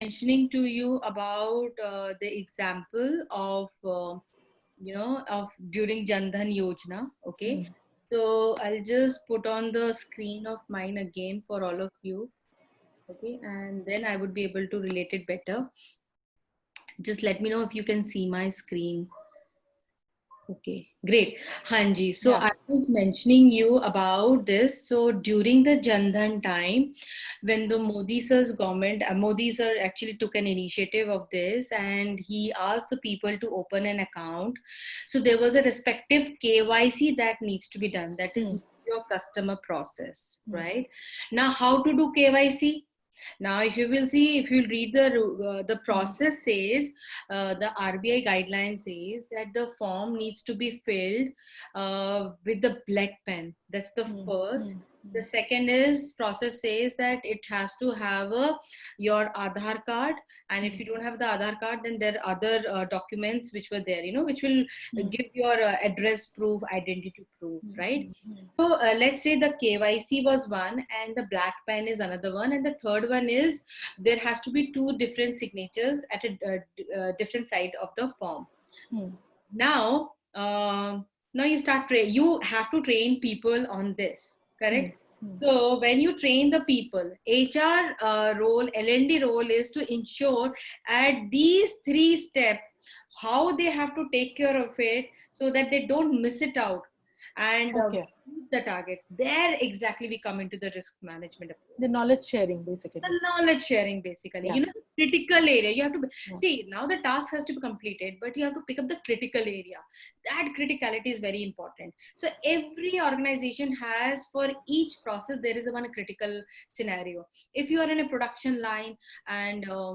mentioning to you about the example of of during Jan Dhan Yojana. Okay, Hmm. so I'll just put on the screen of mine again for all of you. Okay, and then I would be able to relate it better. Just let me know if you can see my screen. Okay, great. Hanji. So Yeah. I was mentioning you about this. So during the Jan Dhan time, when the Modi sir's government, Modi sir actually took an initiative of this and he asked the people to open an account. So there was a respective KYC that needs to be done. That is Hmm. your customer process, Hmm. right? Now, how to do KYC? Now, if you will see, if you read the Hmm. process says the RBI guideline says that the form needs to be filled with the black pen. That's the Hmm. first. Hmm. The second is process says that it has to have your Aadhaar card, and if Hmm. you don't have the Aadhaar card, then there are other documents which were there, which will Hmm. give your address proof, identity proof, Hmm. right? Hmm. Hmm. So let's say the KYC was one, and the black pen is another one, and the third one is there has to be two different signatures at a different side of the form. Hmm. Now, now you start you have to train people on this, Hmm. correct? Hmm. So when you train the people, HR role, L&D role is to ensure at these three steps how they have to take care of it so that they don't miss it out and Okay. meet the target. There exactly we come into the risk management The approach. knowledge sharing, The basically. knowledge sharing, basically, Yeah. the critical area you have to Yeah. see. Now the task has to be completed, but you have to pick up the critical area. That criticality is very important. So every organization has, for each process there is a one critical scenario. If you are in a production line and uh,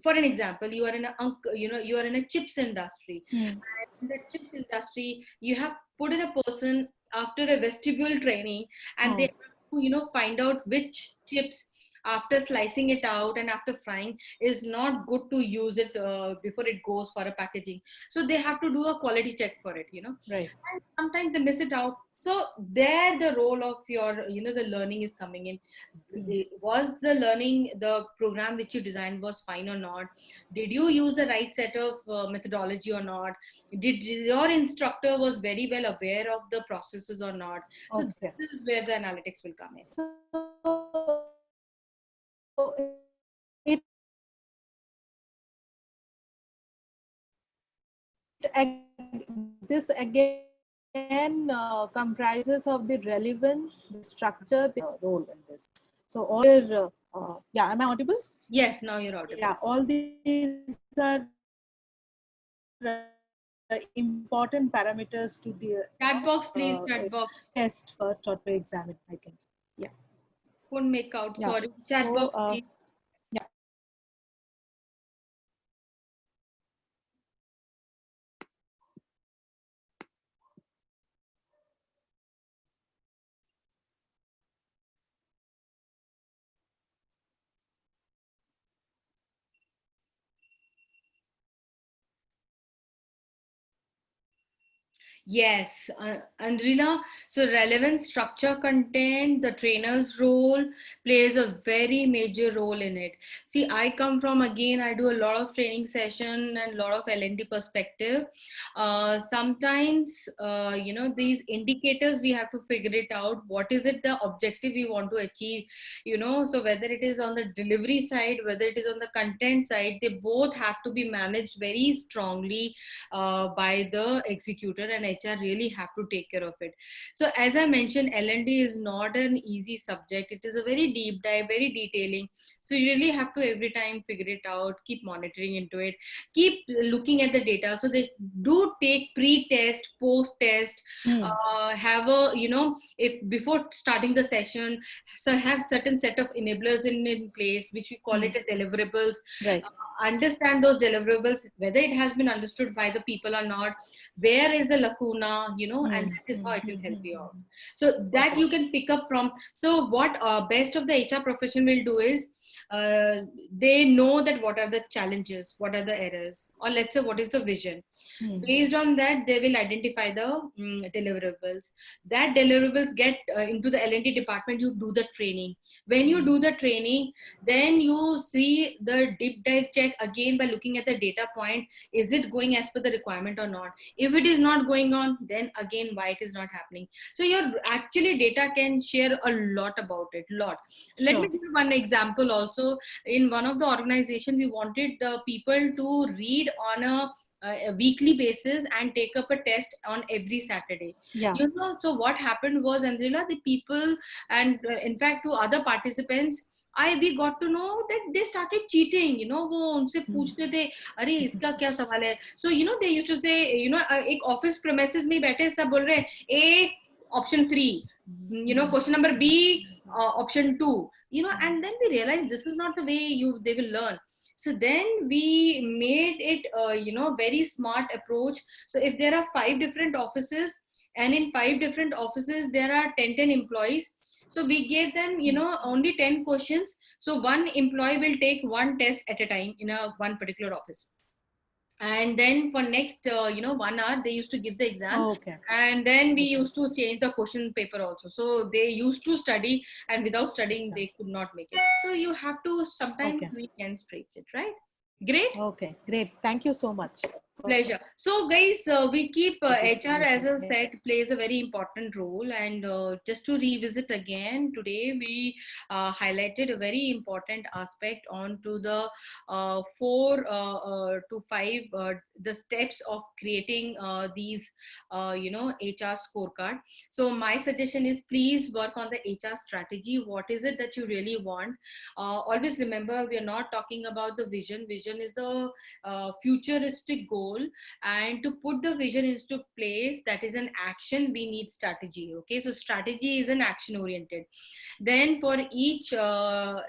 for an example, you are in a you are in a chips industry, Hmm. and in the chips industry you have put in a person after a vestibule training, and they Hmm. have to find out which chips after slicing it out and after frying is not good to use it before it goes for a packaging. So they have to do a quality check for it, Right. and sometimes they miss it out. So there the role of your the learning is coming in. Hmm. Was the learning, the program which you designed was fine or not? Did you use the right set of methodology or not? Did your instructor was very well aware of the processes or not? So Okay. this is where the analytics will come in. This again comprises of the relevance, the structure, the role in this. So yeah, am I audible? Yes, now you're audible. Yeah, all these are important parameters to Chat box, please, chat test box. first or to examine, I think. Yeah. Couldn't make out, Yeah. sorry. Chat So box, please. yeah. Yes, Andrina. So, relevant structure content, the trainer's role plays a very major role in it. See, I come from, again, I do a lot of training session and a lot of L&D perspective. Sometimes, these indicators, we have to figure it out. What is it, the objective we want to achieve? So whether it is on the delivery side, whether it is on the content side, they both have to be managed very strongly by the executor, and HR really have to take care of it. So as I mentioned, L&D is not an easy subject. It is a very deep dive, very detailing. So you really have to every time figure it out, keep monitoring into it, keep looking at the data. So they do take pre-test, post-test, Hmm. have a, if before starting the session, so have certain set of enablers in place, which we call Hmm. it as deliverables. Right. Understand those deliverables, whether it has been understood by the people or not, where is the lacuna, and Hmm. that is Hmm. how it will Hmm. help Hmm. you Hmm. out. Hmm. So that Okay. you can pick up from. So what best of the HR profession will do is they know that what are the challenges, what are the errors, or let's say what is the vision. Based on that, they will identify the deliverables. That deliverables get into the L&D department. You do the training. When you do the training, then you see the deep dive check again by looking at the data point. Is it going as per the requirement or not? If it is not going on, then again why it is not happening. So your actually data can share a lot about it. Lot. Let me give you one example also. In one of the organization, we wanted the people to read on a weekly basis and take up a test on every Saturday. Yeah. You know, so what happened was, Andrila, the people and in fact to other participants, we got to know that they started cheating. You know, वो उनसे पूछते थे, अरे इसका क्या सवाल है? So you know they used to say, you know, एक office premises में बैठे सब बोल रहे हैं A option 3, you know, question number B option 2, you know, and then we realized this is not the way they will learn. So then we made it you know, very smart approach. So if there are 5 different offices, and in 5 different offices there are 10 employees, so we gave them, you know, only 10 questions. So one employee will take one test at a time in a one particular office, and then for next you know, 1 hour they used to give the exam. Okay. And then we used to change the question paper also. So they used to study, and without studying they could not make it. So you have to sometimes we can stretch it, right? Great. Okay, great. Thank you so much. Pleasure. So guys, we keep HR, as I said, plays a very important role. And just to revisit again, today we highlighted a very important aspect onto the 4 to 5 the steps of creating these you know, HR scorecard. So my suggestion is, please work on the HR strategy. What is it that you really want? Always remember, we are not talking about the vision. Vision is the futuristic goal, and to put the vision into place, that is an action, we need strategy. Okay, so strategy is an action oriented. Then for each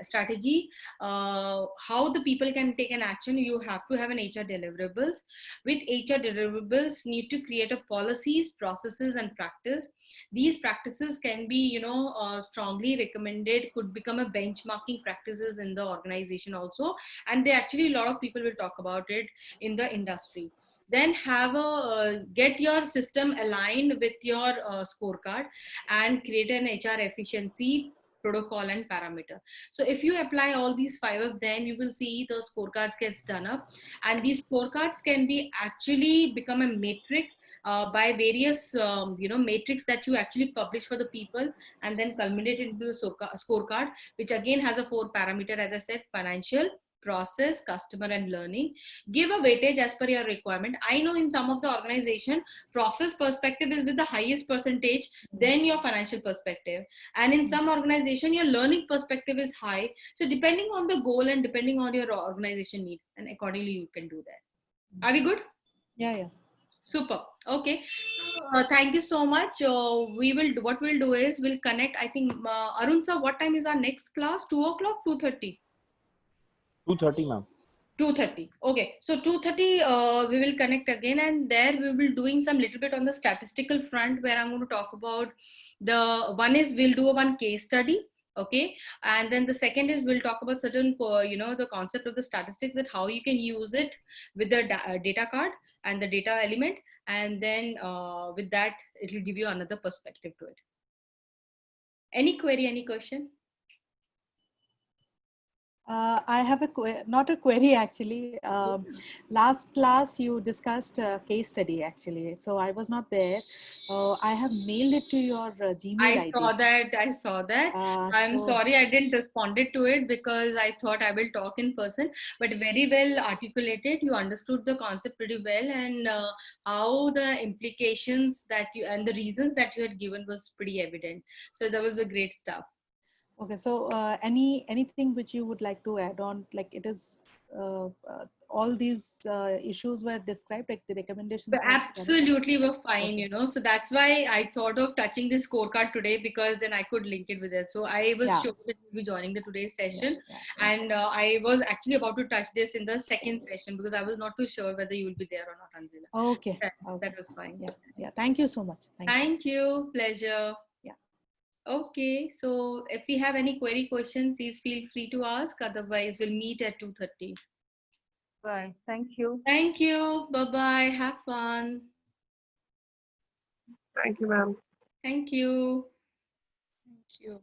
strategy, how the people can take an action, you have to have an HR deliverables. With HR deliverables, need to create a policies, processes, and practice. These practices can be, you know, strongly recommended, could become a benchmarking practices in the organization also, and they actually, a lot of people will talk about it in the industry. Then have a get your system aligned with your scorecard, and create an HR efficiency protocol and parameter. So if you apply all these 5 of them, you will see the scorecards gets done up, and these scorecards can be actually become a metric by various you know, matrix that you actually publish for the people, and then culminate into the scorecard, which again has a 4 parameter, as I said: financial, process, customer, and learning. Give a weightage as per your requirement. I know in some of the organization, process perspective is with the highest percentage, then your financial perspective, and in some organization your learning perspective is high. So depending on the goal and depending on your organization need, and accordingly you can do that. Are we good? Yeah. Super. Okay. So, thank you so much. We will do, what we'll do is we'll connect. I think Arun sir, what time is our next class? 2 o'clock, 2:30? 2:30, ma'am. 2:30. Okay, so 2:30 we will connect again, and there we will doing some little bit on the statistical front, where I'm going to talk about the one is we'll do one case study. Okay, and then the second is we'll talk about certain you know, the concept of the statistics, that how you can use it with the data card and the data element, and then with that it will give you another perspective to it. Any query, any question? I have not a query actually. Last class you discussed case study actually, so I was not there. I have mailed it to your Gmail ID. I saw that. I'm sorry I didn't respond to it, because I thought I will talk in person, but very well articulated. You understood the concept pretty well, and how the implications that you and the reasons that you had given was pretty evident. So that was a great stuff. Okay, so anything which you would like to add on? Like it is all these issues were described, like the recommendations. But absolutely, were fine, you know. So that's why I thought of touching this scorecard today, because then I could link it with it. So I was sure that you'll be joining the today's session, and I was actually about to touch this in the second session, because I was not too sure whether you will be there or not, Andrila. Okay, that was fine. Yeah. Thank you so much. Thank you. Pleasure. Okay, so if you have any query question, please feel free to ask. Otherwise, we'll meet at 2:30. Bye. Thank you. Thank you. Bye-bye. Have fun. Thank you, ma'am. Thank you. Thank you.